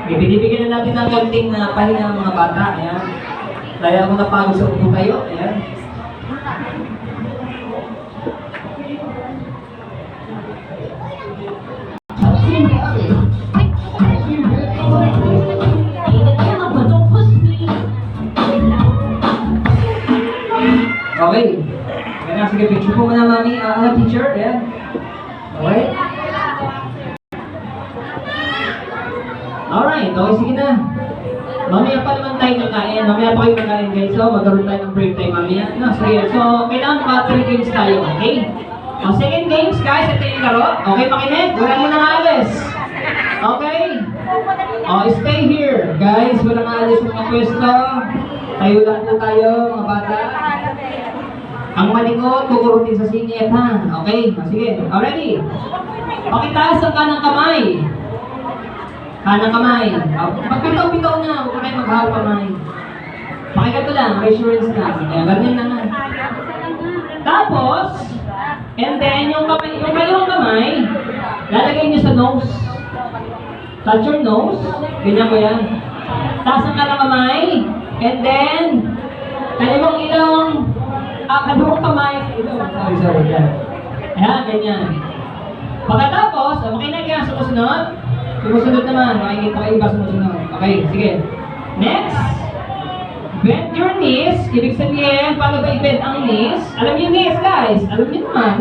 Binibigyan na natin ng konting pahinga ng mga bata. Ayan. Kaya kung napagod sa upo kayo, ayan. Okay. Ayan, sige, picture po muna, mami. Teacher, ayan. Okay. Alright, okay, sige na. Mamaya pa naman tayo kakain. Mamaya pa kayo kakain, guys. So, magkaroon tayo ng break time mamaya. No, sige. So, kailangan pa 3 games tayo, okay? O, second games, guys. Ito yung laro. Okay, makinig. Wala mo nang alis. Okay? O, stay here. Guys, walang alis sa mga pwesto. Tayo lang po tayo, mga bata. Ang malikot, kukurutin sa singit, ha? Okay? O, sige. Already? Pakitaas ang kanang kamay. Kanang kamay. Magpitaw-pitaw na. Huwag kayo maghahal kamay. Pakikato lang. Reassurance na. Kaya ganyan na nga. Tapos, and then, yung kalawang kamay, lalagay niyo sa nose. Touch your nose. Ganyan ko yan. Taas ang kanang kamay. And then, kalawang ilong. Kalawang kamay. Sorry. Ayan, ganyan. Pagkatapos, makinig yan sa kasunod. Sumusunod naman, makikita kayo iba sumusunod. Okay, sige. Next, bend your knees. Ibig sabihin, paano ba i-bend ang knees? Alam niyo knees, guys. Alam niyo naman.